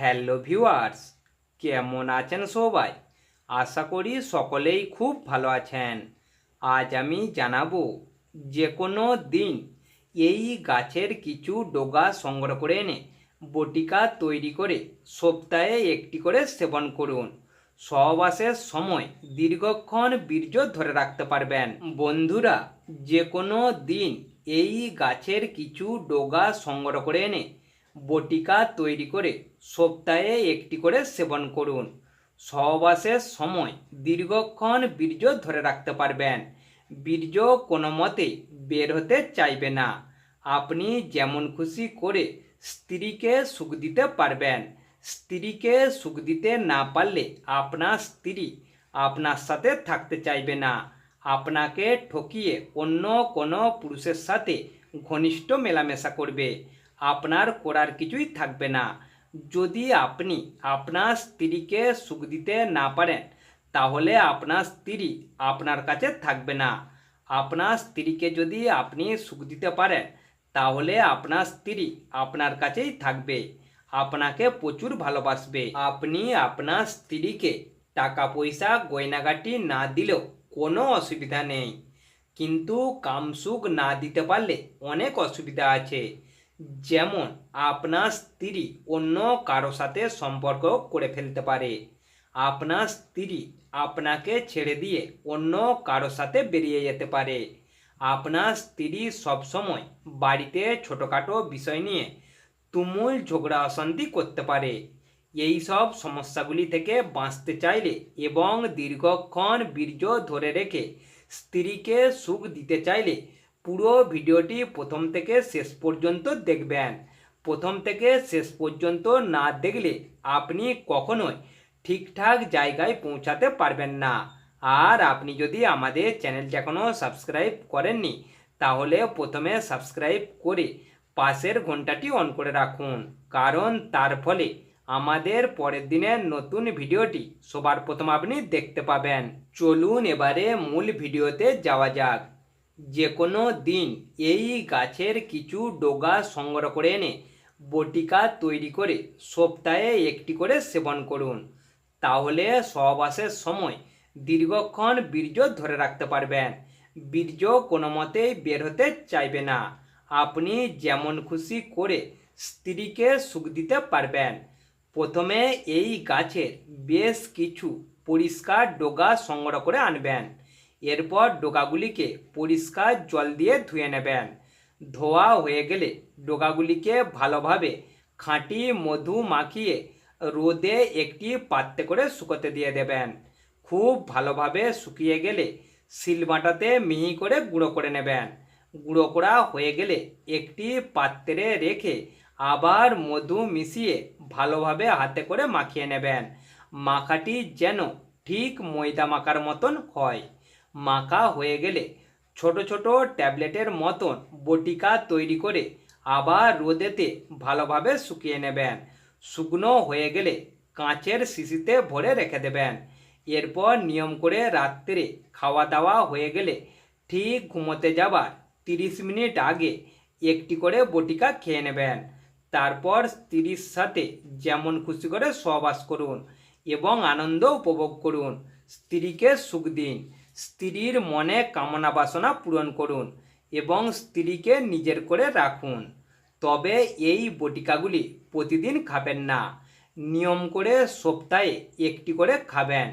Hello viewers, কেমন আছেন সবাই? আশা করি সকলেই খুব ভালো আছেন। আজ আমি জানাবো যে কোনো দিন এই গাছের কিছু ডগা সংগ্রহ করে এনে বটিকা তৈরি করে সপ্তাহে একটি করে সেবন করুন। সহবাসের সময় দীর্ঘক্ষণ বীর্য ধরে রাখতে পারবেন। বন্ধুরা, যে কোনো দিন এই গাছের কিছু ডগা সংগ্রহ করে এনে বটিকা তৈরি করে সপ্তাহে একটি করে সেবন করুন। সহবাসের সময় দীর্ঘক্ষণ বীর্য ধরে রাখতে পারবেন। বীর্য কোনো মতে বের হতে চাইবে না। আপনি যেমন খুশি করে স্ত্রীকে সুখ দিতে পারবেন। স্ত্রীকে সুখ দিতে না পারলে আপনার স্ত্রী আপনার সাথে থাকতে চাইবে না। আপনাকে ঠকিয়ে অন্য কোনো পুরুষের সাথে ঘনিষ্ঠ মেলামেশা করবে। আপনার করার কিছুই থাকবে না। যদি আপনি আপনার স্ত্রীকে সুখ দিতে না পারেন, তাহলে আপনার স্ত্রী আপনার কাছে থাকবে না। আপনার স্ত্রীকে যদি আপনি সুখ দিতে পারেন, তাহলে আপনার স্ত্রী আপনার কাছেই থাকবে, আপনাকে প্রচুর ভালোবাসবে। আপনি আপনার স্ত্রীকে টাকা পয়সা গয়নাগাটি না দিলেও কোনো অসুবিধা নেই, কিন্তু কামসুখ না দিতে পারলে অনেক অসুবিধা আছে। যেমন আপনার স্ত্রী অন্য কারো সাথে সম্পর্ক করে ফেলতে পারে। আপনার স্ত্রী আপনাকে ছেড়ে দিয়ে অন্য কারো সাথে বেরিয়ে যেতে পারে। আপনার স্ত্রী সবসময় বাড়িতে ছোটোখাটো বিষয় নিয়ে তুমুল ঝগড়া অশান্তি করতে পারে। এই সব সমস্যাগুলি থেকে বাঁচতে চাইলে এবং দীর্ঘক্ষণ বীর্য ধরে রেখে স্ত্রীকে সুখ দিতে চাইলে পুরো ভিডিওটি প্রথম থেকে শেষ পর্যন্ত দেখবেন। প্রথম থেকে শেষ পর্যন্ত না দেখলে আপনি কখনোই ঠিকঠাক জায়গায় পৌঁছাতে পারবেন না। আর আপনি যদি আমাদের চ্যানেলটি এখনও সাবস্ক্রাইব করেননি, তাহলে প্রথমে সাবস্ক্রাইব করে পাশের ঘন্টাটি অন করে রাখুন, কারণ তার ফলে আমাদের পরের দিনের নতুন ভিডিওটি সবার প্রথম আপনি দেখতে পাবেন। চলুন এবারে মূল ভিডিওতে যাওয়া যাক। যে কোনো দিন এই গাছের কিছু ডগা সংগ্রহ করে এনে বটিকা তৈরি করে সপ্তাহে একটি করে সেবন করুন। তাহলে সহবাসের সময় দীর্ঘক্ষণ বীর্য ধরে রাখতে পারবেন। বীর্য কোনো মতেই বের হতে চাইবে না। আপনি যেমন খুশি করে স্ত্রীকে সুখ দিতে পারবেন। প্রথমে এই গাছের বেশ কিছু পরিষ্কার ডগা সংগ্রহ করে আনবেন। এরপর ডগাগুলিকে পরিষ্কার জল দিয়ে ধুয়ে নেবেন। ধোয়া হয়ে গেলে ডগাগুলিকে ভালোভাবে খাঁটি মধু মাখিয়ে রোদে একটি পাত্রে করে শুকোতে দিয়ে দেবেন। খুব ভালোভাবে শুকিয়ে গেলে শিলবাটাতে মিহি করে গুঁড়ো করে নেবেন। গুঁড়ো করা হয়ে গেলে একটি পাত্রে রেখে আবার মধু মিশিয়ে ভালোভাবে হাতে করে মাখিয়ে নেবেন। মাখাটি যেন ঠিক ময়দা মাখার মতন হয়। মাখা হয়ে গেলে ছোট ছোট ট্যাবলেটের মতন বটিকা তৈরি করে আবার রোদেতে ভালোভাবে শুকিয়ে নেবেন। শুকনো হয়ে গেলে কাঁচের শিশিতে ভরে রেখে দেবেন। এরপর নিয়ম করে রাত্রে খাওয়া দাওয়া হয়ে গেলে ঠিক ঘুমোতে যাবার 30 মিনিট আগে একটি করে বটিকা খেয়ে নেবেন। তারপর স্ত্রীর সাথে যেমন খুশি করে সহবাস করুন এবং আনন্দ উপভোগ করুন। স্ত্রীকে সুখ দিন, স্ত্রীর মনে কামনা বাসনা পূরণ করুন এবং স্ত্রীকে নিজের করে রাখুন। তবে এই বটিকাগুলি প্রতিদিন খাবেন না, নিয়ম করে সপ্তাহে একটি করে খাবেন।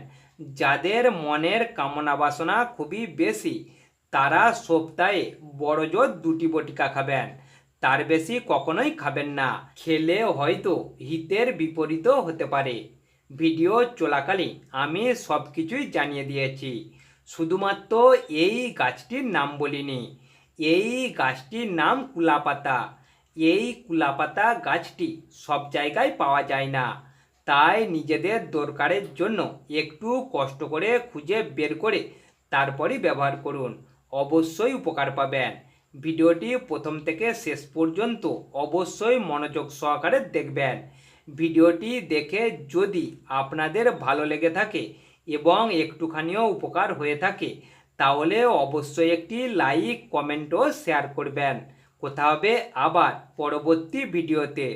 যাদের মনের কামনা বাসনা খুবই বেশি, তারা সপ্তাহে বড় জোর 2টি বটিকা খাবেন, তার বেশি কখনোই খাবেন না। খেলে হয়তো হিতের বিপরীতও হতে পারে। ভিডিও চলাকালীন আমি সব কিছুই জানিয়ে দিয়েছি, শুধুমাত্র এই গাছটির নাম বলিনি। এই গাছটির নাম কুলাপাতা। এই কুলাপাতা গাছটি সব জায়গায় পাওয়া যায় না, তাই নিজেদের দরকারের জন্য একটু কষ্ট করে খুঁজে বের করে তারপরই ব্যবহার করুন, অবশ্যই উপকার পাবেন। ভিডিওটি প্রথম থেকে শেষ পর্যন্ত অবশ্যই মনোযোগ সহকারে দেখবেন। ভিডিওটি দেখে যদি আপনাদের ভালো লেগে থাকে এবং একটুখানিও উপকার হয়ে থাকে, তাহলে অবশ্যই একটি লাইক, কমেন্ট ও শেয়ার করবেন। কথা হবে আবার পরবর্তী ভিডিওতে।